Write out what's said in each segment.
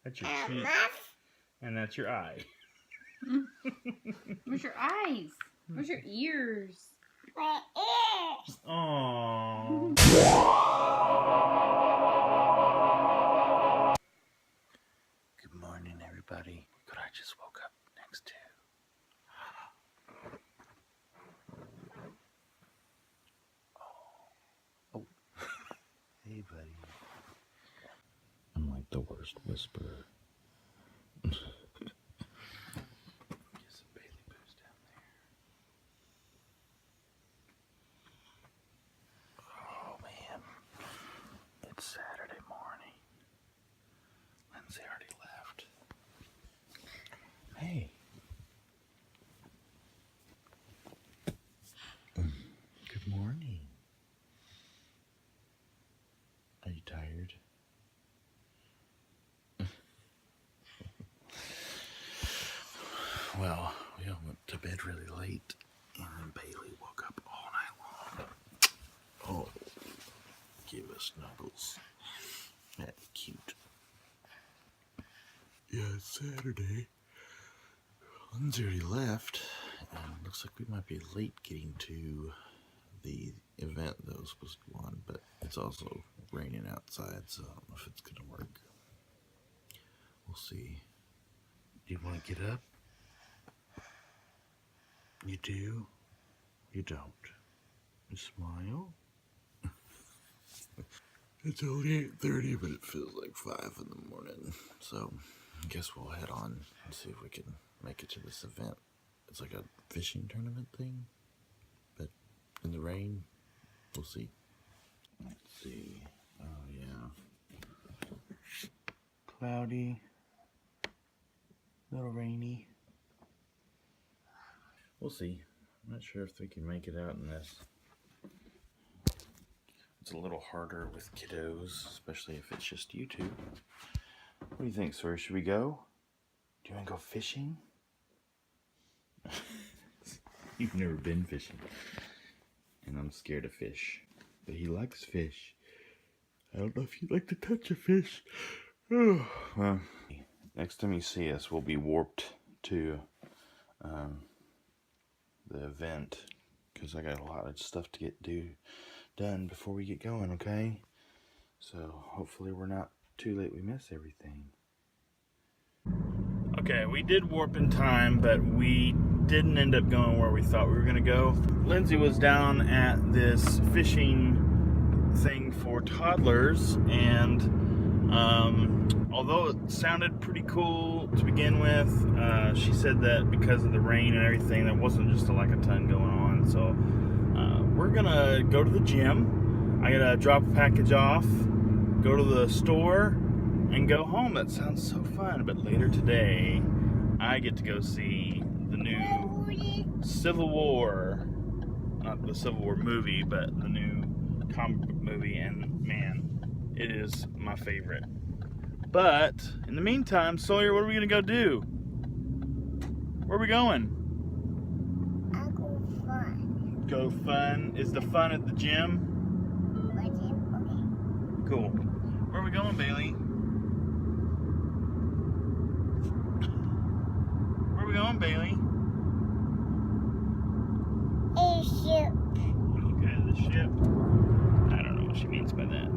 That's your cheek. And that's your eye. Where's your eyes? Where's your ears? My ears. Aww. Good morning, everybody. Good, I just woke up next to. Oh. Hey, buddy. I'm like the worst whisperer. Get some Bailey Boos down there. Oh man, it's Saturday morning. Lindsay already left. Hey. Good morning. Are you tired? Well, we all went to bed really late, and then Bailey woke up all night long. Oh, give us snuggles. That's cute. Yeah, it's Saturday. Lindsay already left, and it looks like we might be late getting to the event that was supposed to go on, but it's also raining outside, so I don't know if it's gonna work. We'll see. Do you want to get up? You do? You don't? You smile? It's only 8:30, but it feels like 5 in the morning, so I guess we'll head on and see if we can make it to this event. It's like a fishing tournament thing, but in the rain. We'll see. Let's see. Oh, yeah. Cloudy. A little rainy. We'll see. I'm not sure if we can make it out in this. It's a little harder with kiddos, especially if it's just you two. What do you think, sir? Should we go? Do you want to go fishing? You've never been fishing. And I'm scared of fish. But he likes fish. I don't know if you'd like to touch a fish. Well, next time you see us, we'll be warped to the event. Because I got a lot of stuff to get done before we get going, okay? So hopefully we're not too late we miss everything. Okay, we did warp in time, but we didn't end up going where we thought we were gonna go. Lindsay was down at this fishing thing for toddlers, and although it sounded pretty cool to begin with, she said that because of the rain and everything, there wasn't just like a ton going on. So we're gonna go to the gym. I gotta drop a package off, go to the store, and go home. That sounds so fun. But later today, I get to go see the new Civil War, not the Civil War movie, but the new comic book movie, and man, it is my favorite. But in the meantime, Sawyer, what are we gonna go do? Where are we going? I'll go fun. Go fun? Is the fun at the gym? My gym? Okay. Cool. Where are we going, Bailey? Where are we going, Bailey? Airship. Okay, the ship. I don't know what she means by that.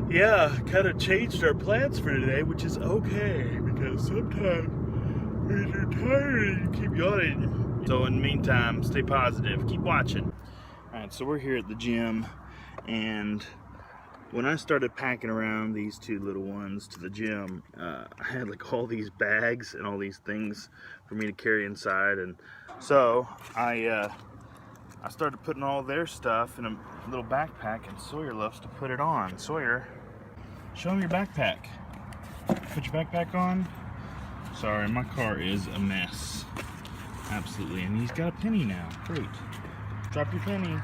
Yeah, kind of changed our plans for today, which is okay, because sometimes when you're tired, you keep yawning. So in the meantime, stay positive. Keep watching. Alright, so we're here at the gym, and when I started packing around these two little ones to the gym, I had like all these bags and all these things for me to carry inside, and so I started putting all their stuff in a little backpack, and Sawyer loves to put it on. Sawyer, show him your backpack. Put your backpack on. Sorry, my car is a mess. Absolutely, and he's got a penny now. Great. Drop your penny.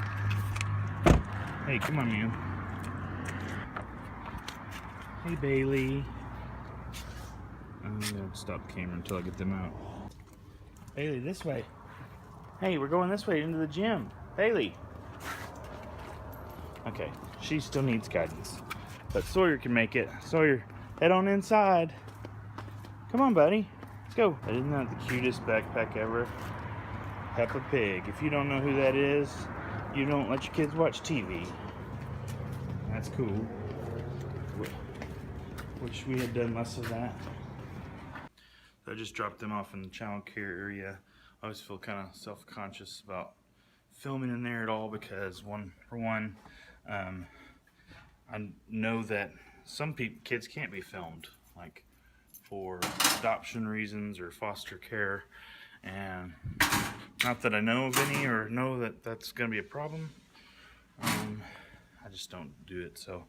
Hey, come on, you. Hey, Bailey. I'm gonna stop the camera until I get them out. Bailey, this way. Hey, we're going this way into the gym. Bailey. Okay, she still needs guidance, but Sawyer can make it. Sawyer, Head on inside. Come on, buddy. Let's go. Isn't that the cutest backpack ever? Peppa Pig. If you don't know who that is, you don't let your kids watch TV. That's cool. Wish we had done less of that. So I just dropped them off in the child care area. I always feel kind of self-conscious about filming in there at all because for one, I know that some kids can't be filmed, like for adoption reasons or foster care, and not that I know of any or know that that's going to be a problem. I just don't do it, so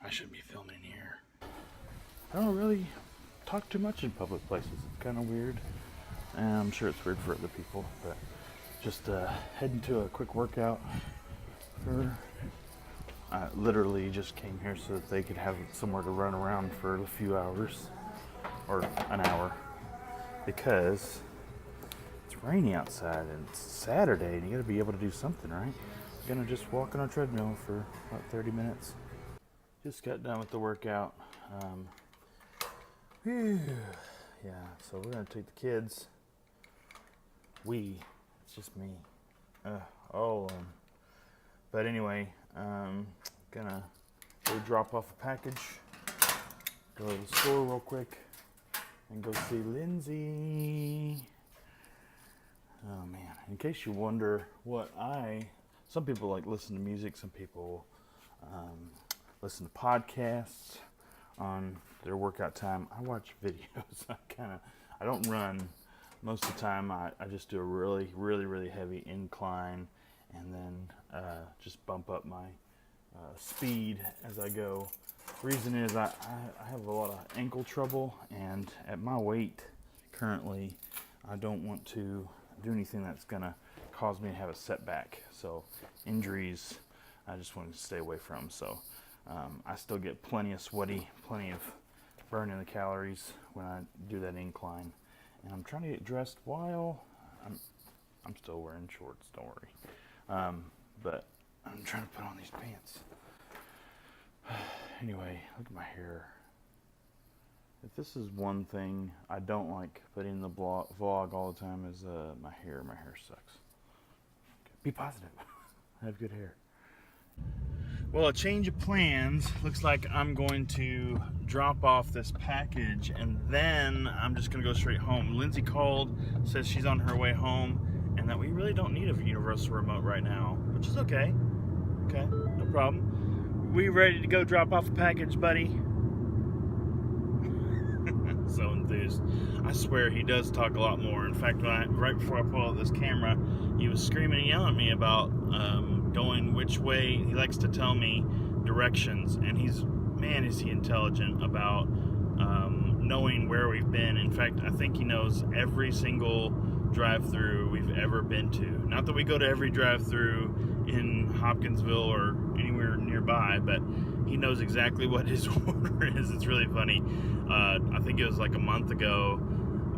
I shouldn't be filming here. I don't really talk too much in public places. It's kind of weird, and I'm sure it's weird for other people, but just heading to a quick workout. I literally just came here so that they could have somewhere to run around for a few hours, or an hour, because it's rainy outside and it's Saturday and you gotta be able to do something, right? I'm gonna just walk on a treadmill for about 30 minutes. Just got done with the workout. Yeah, so we're gonna take the kids. It's just me. But anyway, gonna go drop off a package, go to the store real quick, and go see Lindsay. Oh man, in case you wonder some people like listen to music, some people listen to podcasts on their workout time. I watch videos. I don't run most of the time. I just do a really, really, really heavy incline and then just bump up my speed as I go. Reason is I have a lot of ankle trouble, and at my weight currently, I don't want to do anything that's gonna cause me to have a setback. So injuries, I just want to stay away from. So I still get plenty of sweaty, plenty of burning the calories when I do that incline. And I'm trying to get dressed while I'm still wearing shorts, don't worry. But I'm trying to put on these pants. Anyway, look at my hair. If this is one thing I don't like putting in the vlog all the time is my hair. My hair sucks. Okay. Be positive. I have good hair. Well, a change of plans. Looks like I'm going to drop off this package and then I'm just going to go straight home. Lindsay called, says she's on her way home and that we really don't need a universal remote right now, which is okay. Okay, no problem. We ready to go drop off a package, buddy? So enthused. I swear he does talk a lot more. In fact, right before I pulled out this camera, he was screaming and yelling at me about going which way. He likes to tell me directions, and man, is he intelligent about knowing where we've been. In fact, I think he knows every single drive-through we've ever been to. Not that we go to every drive-through in Hopkinsville or anywhere nearby, but he knows exactly what his order is. It's really funny. I think it was like a month ago,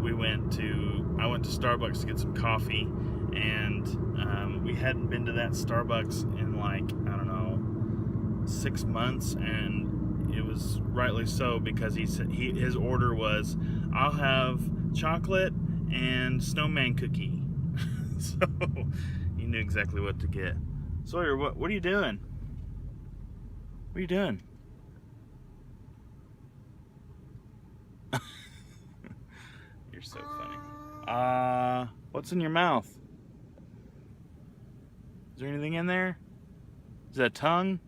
I went to Starbucks to get some coffee, and we hadn't been to that Starbucks in like, I don't know, 6 months, and it was rightly so because his order was, I'll have chocolate and snowman cookie. So he knew exactly what to get. Sawyer, what are you doing? What are you doing? You're so funny. What's in your mouth? Is there anything in there? Is that tongue?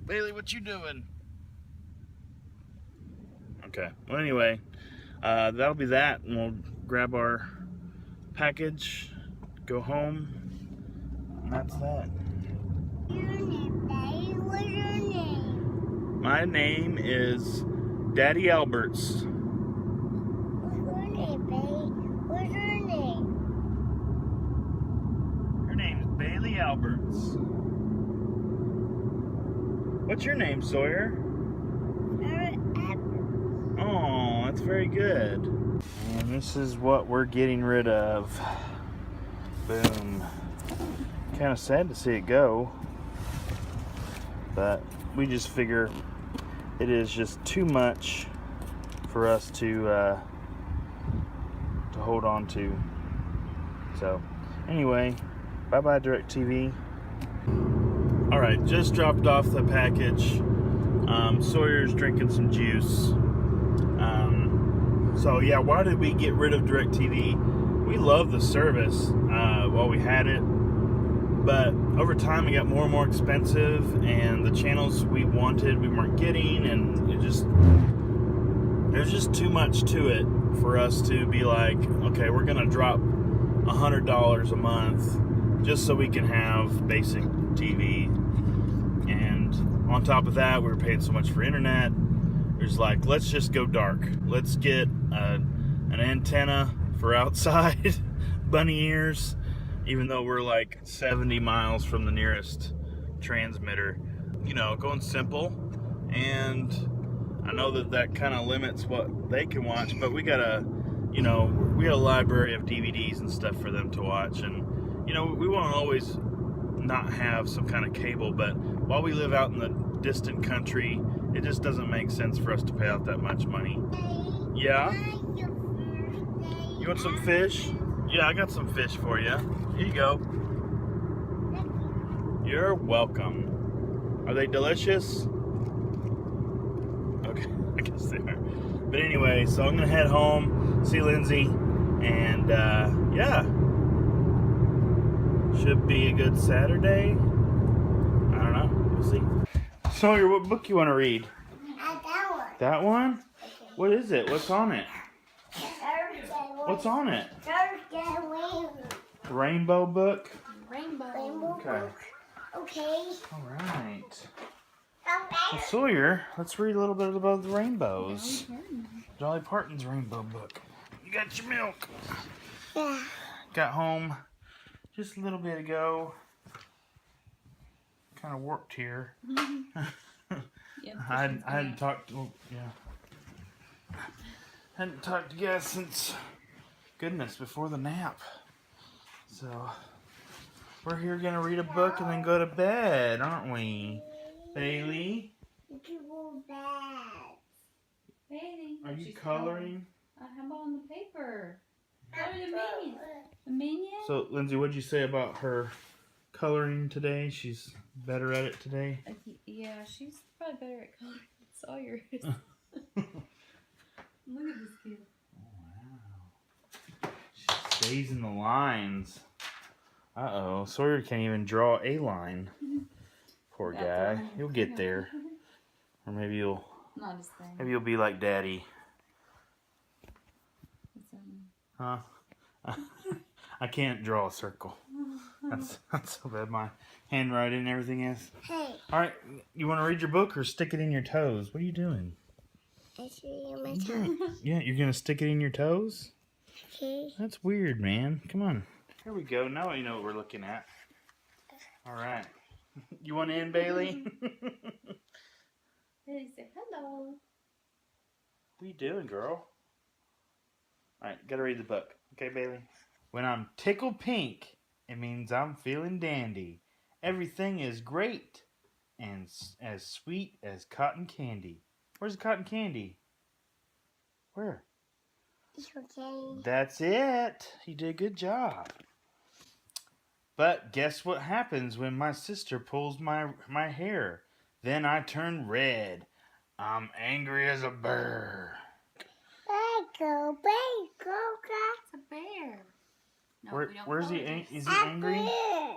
Bailey, what you doing? Okay, well anyway, that'll be that, and we'll grab our package, go home, and that's that. What's your name, Daddy? What's your name? My name is Daddy Alberts. What's your name, baby? What's your name? Her name's Bailey Alberts. What's your name, Sawyer? Oh, that's very good. And this is what we're getting rid of. Boom. Kind of sad to see it go, but we just figure it is just too much for us to hold on to. So anyway, bye bye DirecTV. All right, just dropped off the package. Sawyer's drinking some juice. So yeah, why did we get rid of DirecTV? We love the service while we had it, but over time it got more and more expensive, and the channels we wanted we weren't getting, and there's just too much to it for us to be like, okay, we're gonna drop $100 a month just so we can have basic TV. And on top of that, we were paying so much for internet. There's like, let's just go dark. Let's get an antenna for outside bunny ears, even though we're like 70 miles from the nearest transmitter. You know, going simple. And I know that kind of limits what they can watch, but we got a library of DVDs and stuff for them to watch. And, you know, we won't always not have some kind of cable, but while we live out in the distant country, it just doesn't make sense for us to pay out that much money. Yeah? You want some fish? Yeah, I got some fish for you. Here you go. You're welcome. Are they delicious? Okay, I guess they are. But anyway, so I'm gonna head home, see Lindsay, and yeah. Should be a good Saturday. I don't know. We'll see. Sawyer, what book you want to read? That one. That one? Okay. What is it? What's on it? Thursday. What's on it? Thursday rainbow. Rainbow book? Rainbow. Okay. Okay. All right. Well, Okay. Sawyer, let's read a little bit about the rainbows. Dolly Parton's rainbow book. You got your milk. Yeah. Got home just a little bit ago. Kind of warped here. I hadn't talked to, hadn't talked to you guys since, goodness, before the nap. So we're here gonna read a book and then go to bed, aren't we, Bailey? You can go back. Bailey, Are you coloring? How about on the paper? Color the minion. The minion? So Lindsay, what'd you say about her coloring today? She's better at it today? Yeah, she's probably better at coloring than Sawyer is. Look at this kid. Wow. She stays in the lines. Uh-oh, Sawyer can't even draw a line. Poor guy. He'll get there. Or maybe you'll Not his thing. maybe you'll be like Daddy. Huh? I can't draw a circle. That's so bad. My handwriting and everything is. Hey. Alright, you want to read your book or stick it in your toes? What are you doing? I see you my tongue. Yeah, you're going to stick it in your toes? Okay. That's weird, man. Come on. Here we go. Now you know what we're looking at. Alright. You want in, Bailey? Bailey said hello. What are you doing, girl? Alright, gotta read the book. Okay, Bailey? When I'm tickled pink, it means I'm feeling dandy. Everything is great and as sweet as cotton candy. Where's the cotton candy? Where? It's okay. That's it. You did a good job. But guess what happens when my sister pulls my hair? Then I turn red. I'm angry as a bird. Bagel. It's a bear. No, we don't Where's call he? it Is he angry? a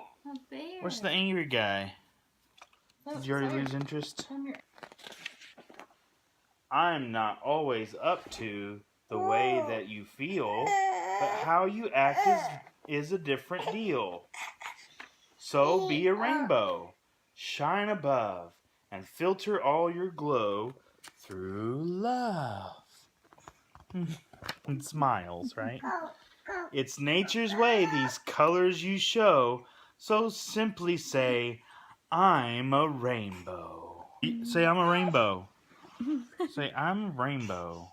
bear. What's the angry guy? Oh, Did you already sorry. lose interest? Come here. I'm not always up to the way that you feel, but how you act is a different deal. So be a rainbow, shine above, and filter all your glow through love. And smiles, right? It's nature's way, these colors you show, so simply say, I'm a rainbow. Say, I'm a rainbow. Say, I'm a rainbow.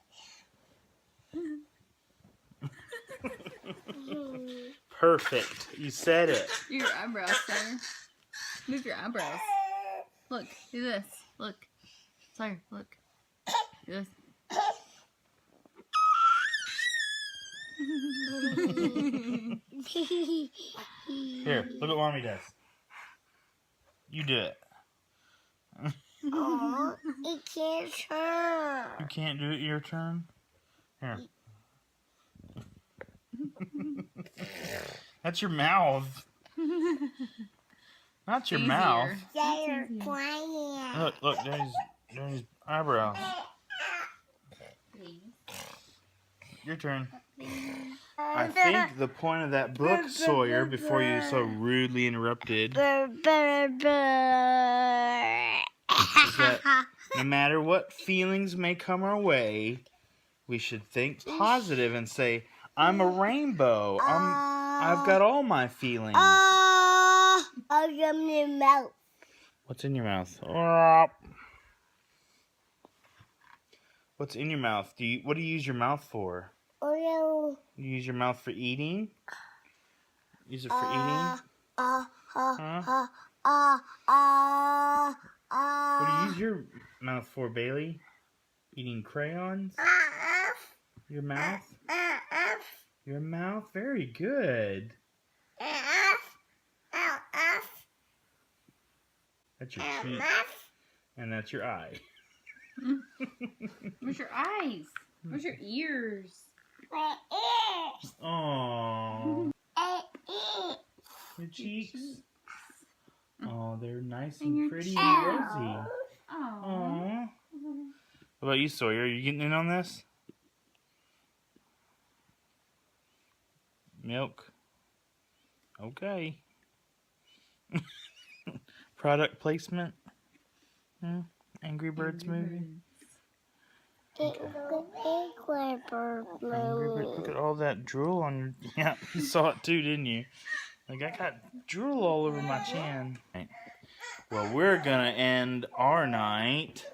Perfect. You said it. Your eyebrows, sir. Move your eyebrows. Look, do this. Look. Sorry, look. Yes. Here, look what Mommy does. You do it. Oh, it can't turn. You can't do it your turn? Here. That's your mouth. Not your mouth. They're quiet. Look, there's his eyebrows. Your turn. I think the point of that book, Sawyer, before you so rudely interrupted, is that no matter what feelings may come our way, we should think positive and say, I'm a rainbow. I've got all my feelings. I'll give me a mouth. What's in your mouth? What's in your mouth? What do you use your mouth for? Oh, You use your mouth for eating? Use it for eating? Huh? What do you use your mouth for, Bailey? Eating crayons? Your mouth? Your mouth? Very good. That's your cheek. And that's your eye. Where's your eyes? Where's your ears? Oh, your cheeks. Oh, they're nice and pretty and rosy. Oh. What about you, Sawyer? Are you getting in on this? Milk. Okay. Product placement. Angry Birds movie. Angry Birds movie. Look at all that drool on your... Yeah, you saw it too, didn't you? Like, I got drool all over my chin. Well, we're gonna end our night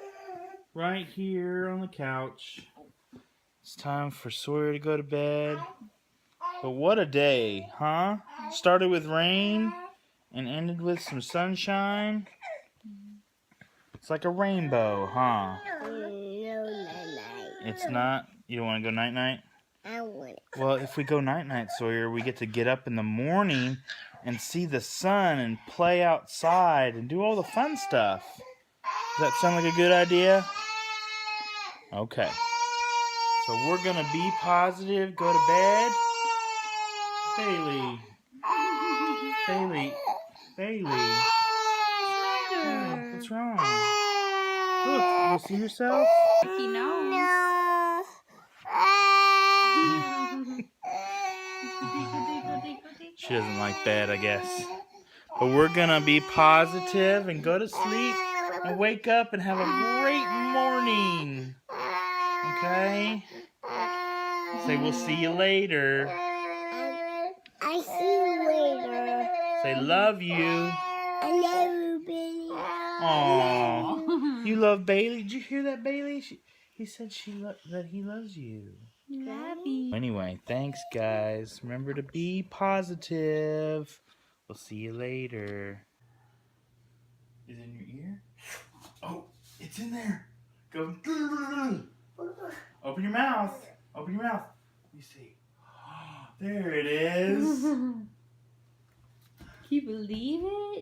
right here on the couch. It's time for Sawyer to go to bed. But what a day, huh? Started with rain and ended with some sunshine. It's like a rainbow, huh? No, night-night. It's not? You don't want to go night-night? I want it. Well, if we go night-night, Sawyer, we get to get up in the morning and see the sun and play outside and do all the fun stuff. Does that sound like a good idea? Okay. So we're going to be positive, go to bed. Bailey. Bailey. Bailey. What's wrong? Look, you see yourself? He knows. No. She doesn't like that, I guess. But we're gonna be positive and go to sleep and wake up and have a great morning. Okay? Say we'll see you later. I see you later. Say love you. I love you, baby. Aww. You love Bailey? Did you hear that, Bailey? He said that he loves you. Love you. Anyway, thanks, guys. Remember to be positive. We'll see you later. Is it in your ear? Oh, it's in there. Go. Open your mouth. Open your mouth. You see. There it is. Can you believe it?